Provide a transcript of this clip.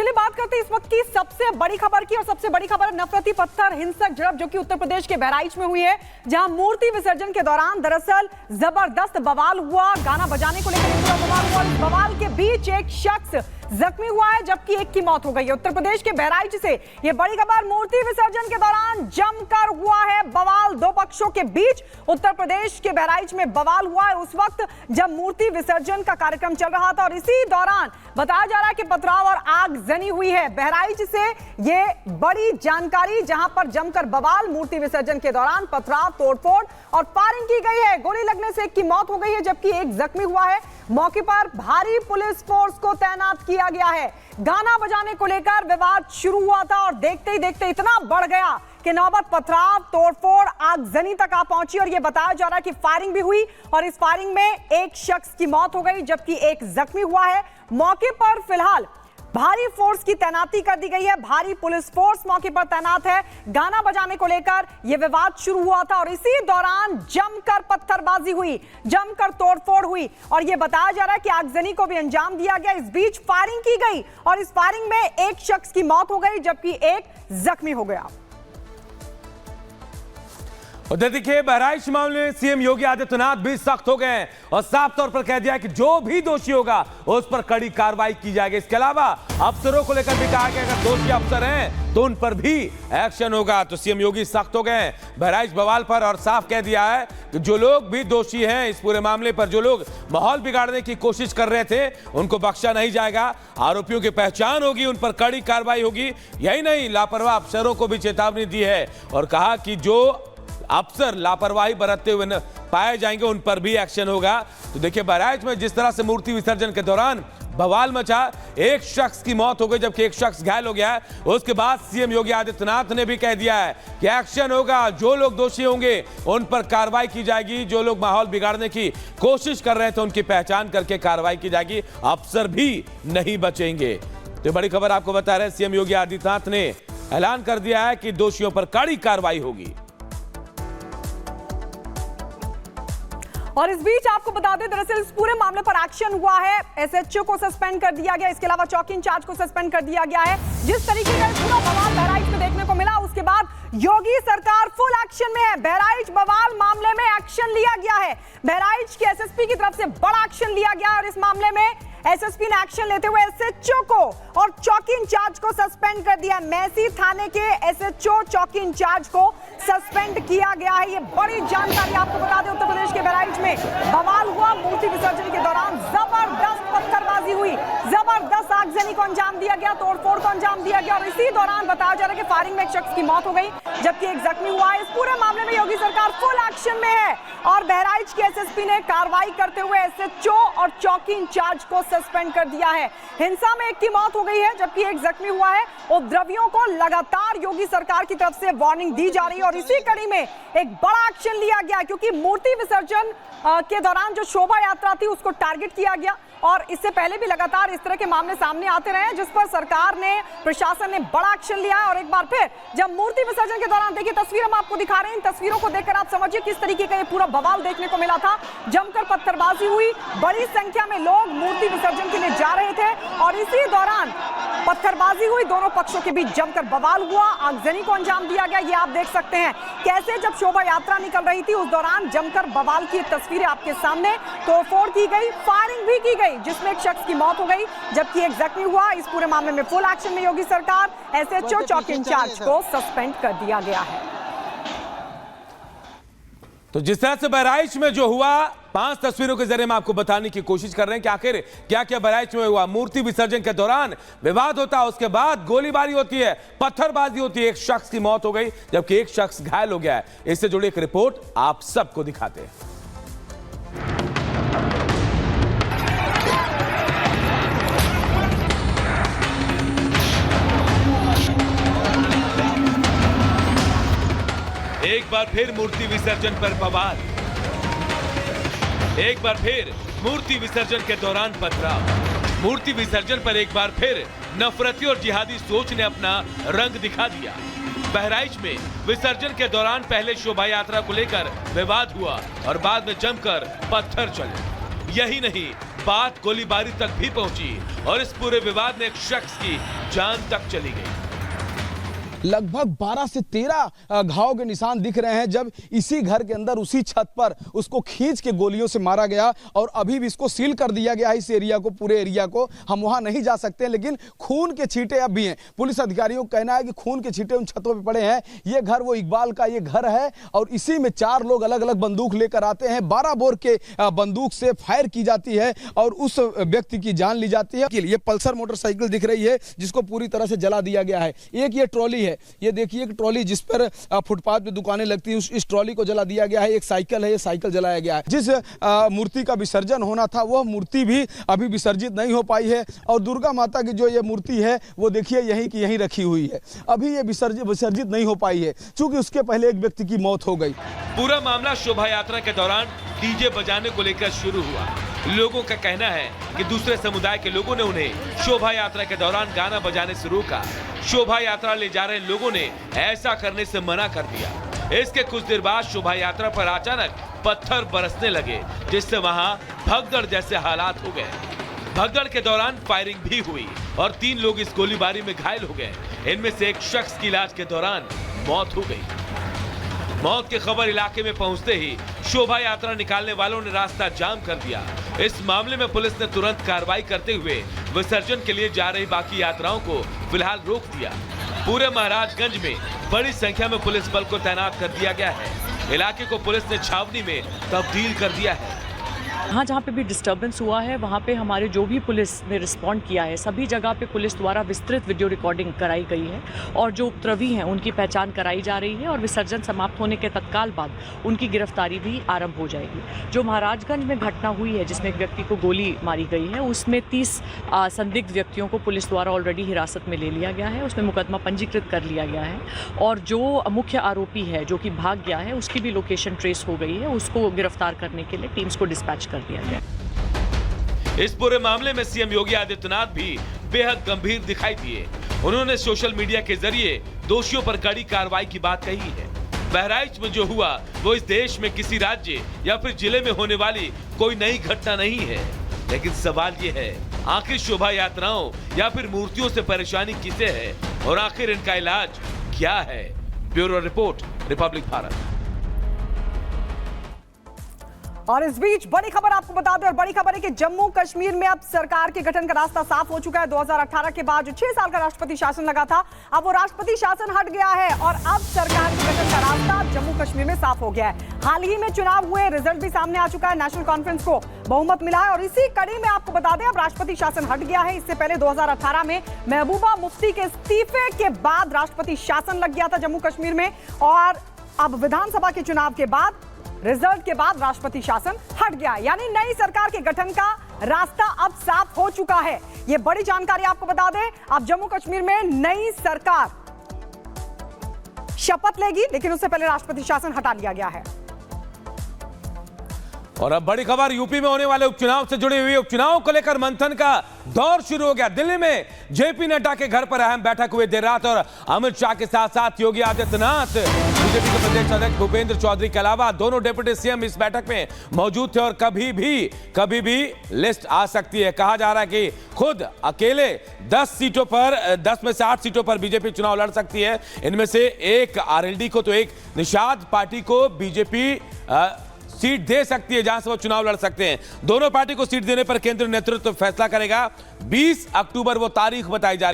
चलिए बात करते हैं इस वक्त की सबसे बड़ी खबर की, और सबसे बड़ी खबर नफरती पत्थर हिंसक झड़प जो कि उत्तर प्रदेश के बहराइच में हुई है, जहां मूर्ति विसर्जन के दौरान दरअसल जबरदस्त बवाल हुआ। गाना बजाने को लेकर पूरा बवाल हुआ। इस बवाल के बीच एक शख्स जख्मी हुआ है जबकि एक की मौत हो गई है। उत्तर प्रदेश के बहराइच से यह बड़ी खबर। मूर्ति विसर्जन के दौरान जमकर हुआ है बवाल दो पक्षों के बीच। उत्तर प्रदेश के बहराइच में बवाल हुआ है उस वक्त जब मूर्ति विसर्जन का कार्यक्रम चल रहा था, और इसी दौरान बताया जा रहा है कि पथराव और आगजनी हुई है। बहराइच से यह बड़ी जानकारी, जहां पर जमकर बवाल, मूर्ति विसर्जन के दौरान पथराव, तोड़फोड़ और फायरिंग की गई है। गोली लगने से एक की मौत हो गई है जबकि एक जख्मी हुआ है। मौके पर भारी पुलिस फोर्स को तैनात किया गया है। गाना बजाने को लेकर विवाद शुरू हुआ था और देखते ही देखते इतना बढ़ गया कि नौबत पथराव, तोड़फोड़, आगजनी तक आ पहुंची, और यह बताया जा रहा है कि फायरिंग भी हुई और इस फायरिंग में एक शख्स की मौत हो गई जबकि एक जख्मी हुआ है। मौके पर फिलहाल भारी फोर्स की तैनाती कर दी गई है। भारी पुलिस फोर्स मौके पर तैनात है। गाना बजाने को लेकर यह विवाद शुरू हुआ था और इसी दौरान जमकर पत्थरबाजी हुई, जमकर तोड़फोड़ हुई, और यह बताया जा रहा है कि आगजनी को भी अंजाम दिया गया। इस बीच फायरिंग की गई और इस फायरिंग में एक शख्स की मौत हो गई जबकि एक जख्मी हो गया। उधर देखिए, बहराइच मामले में सीएम योगी आदित्यनाथ भी सख्त हो गए हैं और साफ तौर पर कह दिया है कि जो भी दोषी होगा उस पर कड़ी कार्रवाई की जाएगी। इसके अलावा अफसरों को लेकर भी कहा गया अगर दोषी अफसर हैं तो उन पर भी एक्शन होगा। तो सीएम योगी सख्त हो गए हैं बहराइच बवाल पर और साफ कह दिया है कि जो लोग भी दोषी हैं इस पूरे मामले पर, जो लोग माहौल बिगाड़ने की कोशिश कर रहे थे, उनको बख्शा नहीं जाएगा। आरोपियों की पहचान होगी, उन पर कड़ी कार्रवाई होगी। यही नहीं, लापरवाह अफसरों को भी चेतावनी दी है और कहा कि जो अफसर लापरवाही बरतते हुए पाए जाएंगे उन पर भी एक्शन होगा। तो देखिए, बहराइच में जिस तरह से मूर्ति विसर्जन के दौरान बवाल मचा, एक शख्स की मौत हो गई जबकि एक शख्स घायल हो गया है। उसके बाद सीएम योगी आदित्यनाथ ने भी कह दिया है कि एक्शन होगा, जो लोग दोषी होंगे उन पर कार्रवाई की जाएगी। जो लोग माहौल बिगाड़ने की कोशिश कर रहे थे उनकी पहचान करके कार्रवाई की जाएगी। अफसर भी नहीं बचेंगे। तो बड़ी खबर आपको बता रहे हैं, सीएम योगी आदित्यनाथ ने ऐलान कर दिया है कि दोषियों पर कड़ी कार्रवाई होगी। और इस बीच आपको बता दें, दरअसल इस पूरे मामले पर एक्शन हुआ है। एसएचओ को सस्पेंड कर दिया गया, इसके अलावा चौकी इंचार्ज को सस्पेंड कर दिया गया है। जिस तरीके का पूरा बवाल बहराइच में देखने को मिला, उसके बाद योगी सरकार फुल एक्शन में है। बहराइच बवाल मामले में एक्शन लिया गया है। बहराइच के एसएसपी की तरफ से बड़ा एक्शन लिया गया और इस मामले में एसएसपी ने एक्शन लेते हुए एसएचओ को और चौकी इंचार्ज को सस्पेंड कर दिया। मैसी थाने के एसएचओ, चौकी इंचार्ज को सस्पेंड किया गया है। ये बड़ी जानकारी आपको बता दें, उत्तर प्रदेश के बहराइच में बवाल हुआ। मूर्ति विसर्जन के दौरान जबरदस्त पत्थरबाजी हुई, जबरदस्त आगजनी को अंजाम दिया गया, तोड़फोड़ को अंजाम दिया गया और इसी दौरान बताया जा रहा है कि फायरिंग में एक शख्स की मौत हो गई जबकि एक जख्मी हुआ है। इस पूरे मामले में योगी सरकार फुल एक्शन में है और बहराइच के एसएसपी ने कार्रवाई करते हुए एसएचओ और चौकी इंचार्ज को सस्पेंड कर दिया है। हिंसा में एक की मौत हो गई है जबकि एक जख्मी हुआ है। उपद्रवियों को लगातार योगी सरकार की तरफ से वार्निंग दी जा रही है और इसी कड़ी में एक बड़ा एक्शन लिया गया क्योंकि मूर्ति विसर्जन के दौरान जो शोभा यात्रा थी उसको टारगेट किया गया और इससे पहले भी लगातार इस तरह के मामले सामने आते रहे जिस पर सरकार ने, प्रशासन ने बड़ा एक्शन लिया है। और एक बार फिर जब मूर्ति विसर्जन के दौरान देखिए तस्वीर हम आपको दिखा रहे हैं, इन तस्वीरों को देखकर आप समझिए किस तरीके का ये पूरा बवाल देखने को मिला था। जमकर पत्थरबाजी हुई, बड़ी संख्या में लोग मूर्ति विसर्जन के लिए जा रहे थे और इसी दौरान पत्थरबाजी हुई, दोनों पक्षों के बीच जमकर बवाल हुआ, आगजनी को अंजाम दिया गया। ये आप देख सकते हैं कैसे जब शोभा यात्रा निकल रही थी उस दौरान जमकर बवाल की तस्वीरें आपके सामने, तोड़फोड़ की गई, फायरिंग भी की गई जिसमें एक शख्स की मौत हो गई जबकि एक जख्मी हुआ। इस पूरे मामले में फुल एक्शन में योगी सरकार, एसएचओ, चौकी इंचार्ज को सस्पेंड कर दिया गया है। तो जिस तरह से बहराइच में जो हुआ, 5 तस्वीरों के जरिए हम आपको बताने की कोशिश कर रहे हैं कि आखिर क्या क्या बहराइच में हुआ। मूर्ति विसर्जन के दौरान विवाद होता है, उसके बाद गोलीबारी होती है, पत्थरबाजी होती है, एक शख्स की मौत हो गई जबकि एक शख्स घायल हो गया है। इससे जुड़ी एक रिपोर्ट आप सबको दिखाते हैं। एक बार फिर मूर्ति विसर्जन पर बवाल, एक बार फिर मूर्ति विसर्जन के दौरान पथराव, मूर्ति विसर्जन पर एक बार फिर नफरती और जिहादी सोच ने अपना रंग दिखा दिया। बहराइच में विसर्जन के दौरान पहले शोभा यात्रा को लेकर विवाद हुआ और बाद में जमकर पत्थर चले। यही नहीं, बात गोलीबारी तक भी पहुंची और इस पूरे विवाद में एक शख्स की जान तक चली गई। लगभग 12 से 13 घाव के निशान दिख रहे हैं जब इसी घर के अंदर उसी छत पर उसको खींच के गोलियों से मारा गया और अभी भी इसको सील कर दिया गया है, इस एरिया को, पूरे एरिया को। हम वहां नहीं जा सकते, लेकिन खून के छींटे अब भी हैं। पुलिस अधिकारियों का कहना है कि खून के छींटे उन छतों पे पड़े हैं। ये घर वो इकबाल का ये घर है और इसी में 4 लोग अलग अलग बंदूक लेकर आते हैं। 12 बोर के बंदूक से फायर की जाती है और उस व्यक्ति की जान ली जाती है। ये पल्सर मोटरसाइकिल दिख रही है जिसको पूरी तरह से जला दिया गया है। एक ये ट्रॉली है, ये देखिए एक ट्रॉली जिस पर फुटपाथ पे दुकानें लगती हैं, इस ट्रॉली को जला दिया गया है। एक साइकिल है, ये साइकिल जलाया गया है। जिस मूर्ति का विसर्जन होना था वह मूर्ति भी अभी विसर्जित नहीं हो पाई है और दुर्गा माता की जो ये मूर्ति है वो देखिए यहीं की यहीं रखी हुई है। अभी ये विसर्जित नहीं हो पाई है क्योंकि उसके पहले एक व्यक्ति की मौत हो गई। पूरा मामला शोभा यात्रा के दौरान डीजे बजाने को लेकर शुरू हुआ। लोगों का कहना है कि दूसरे समुदाय के लोगों ने उन्हें शोभा यात्रा के दौरान गाना बजाने से रोका। शोभा यात्रा ले जा रहे लोगों ने ऐसा करने से मना कर दिया। इसके कुछ देर बाद शोभा यात्रा पर अचानक पत्थर बरसने लगे, जिससे वहां भगदड़ जैसे हालात हो गए। भगदड़ के दौरान फायरिंग भी हुई और 3 लोग इस गोलीबारी में घायल हो गए। इनमें से एक शख्स की इलाज के दौरान मौत हो गई। मौत की खबर इलाके में पहुंचते ही शोभा यात्रा निकालने वालों ने रास्ता जाम कर दिया। इस मामले में पुलिस ने तुरंत कार्रवाई करते हुए विसर्जन के लिए जा रही बाकी यात्राओं को फिलहाल रोक दिया। पूरे महाराजगंज में बड़ी संख्या में पुलिस बल को तैनात कर दिया गया है। इलाके को पुलिस ने छावनी में तब्दील कर दिया है। हाँ, जहाँ पे भी डिस्टर्बेंस हुआ है वहाँ पे हमारे जो भी पुलिस ने रिस्पॉन्ड किया है, सभी जगह पे पुलिस द्वारा विस्तृत वीडियो रिकॉर्डिंग कराई गई है और जो उपद्रवी हैं उनकी पहचान कराई जा रही है और विसर्जन समाप्त होने के तत्काल बाद उनकी गिरफ्तारी भी आरंभ हो जाएगी। जो महाराजगंज में घटना हुई है जिसमें एक व्यक्ति को गोली मारी गई है, उसमें 30 संदिग्ध व्यक्तियों को पुलिस द्वारा ऑलरेडी हिरासत में ले लिया गया है। उसमें मुकदमा पंजीकृत कर लिया गया है और जो मुख्य आरोपी है जो कि भाग गया है उसकी भी लोकेशन ट्रेस हो गई है। उसको गिरफ्तार करने के लिए टीम्स को डिस्पैच कर दिया गया। इस पूरे मामले में सीएम योगी आदित्यनाथ भी बेहद गंभीर दिखाई दिए। उन्होंने सोशल मीडिया के जरिए दोषियों पर कड़ी कार्रवाई की बात कही है। बहराइच में जो हुआ वो इस देश में किसी राज्य या फिर जिले में होने वाली कोई नई घटना नहीं है, लेकिन सवाल ये है आखिर शोभा यात्राओं या फिर मूर्तियों से परेशानी किसे है और आखिर इनका इलाज क्या है। Bureau report, Republic Bharat. और इस बीच बड़ी खबर आपको बता दें, और बड़ी खबर है कि जम्मू कश्मीर में अब सरकार के गठन का रास्ता साफ हो चुका है। 2018 के बाद जो 6 साल का राष्ट्रपति शासन लगा था, अब वो राष्ट्रपति शासन हट गया है और अब सरकार के गठन का रास्ता जम्मू कश्मीर में साफ हो गया है। हाल ही में चुनाव हुए, रिजल्ट भी सामने आ चुका है। नेशनल कॉन्फ्रेंस को बहुमत मिला है और इसी कड़ी में आपको बता दें अब राष्ट्रपति शासन हट गया है। इससे पहले 2018 में महबूबा मुफ्ती के इस्तीफे के बाद राष्ट्रपति शासन लग गया था जम्मू कश्मीर में और अब विधानसभा के चुनाव के बाद, रिजल्ट के बाद राष्ट्रपति शासन हट गया, यानी नई सरकार के गठन का रास्ता अब साफ हो चुका है। यह बड़ी जानकारी आपको बता दें, अब जम्मू कश्मीर में नई सरकार शपथ लेगी, लेकिन उससे पहले राष्ट्रपति शासन हटा लिया गया है। और अब बड़ी खबर, यूपी में होने वाले उपचुनाव से जुड़ी हुई उपचुनाव को लेकर मंथन का दौर शुरू हो गया। दिल्ली में जेपी नड्डा के घर पर अहम बैठक हुई देर रात और अमित शाह के साथ साथ योगी आदित्यनाथ, बीजेपी के प्रदेश अध्यक्ष भूपेंद्र चौधरी के अलावा दोनों डिप्टी सीएम इस बैठक में मौजूद थे और कभी भी लिस्ट आ सकती है। कहा जा रहा है कि खुद अकेले 10 सीटों पर, 10 में से 8 सीटों पर बीजेपी चुनाव लड़ सकती है। इनमें से एक आरएलडी को तो एक निषाद पार्टी को बीजेपी सीट दे सकती है जहां से वो चुनाव लड़ सकते हैं। दोनों पार्टी को सीट देने पर केंद्रीय नेतृत्व फैसला करेगा। 20 अक्टूबर वो तारीख बताई जा रही है।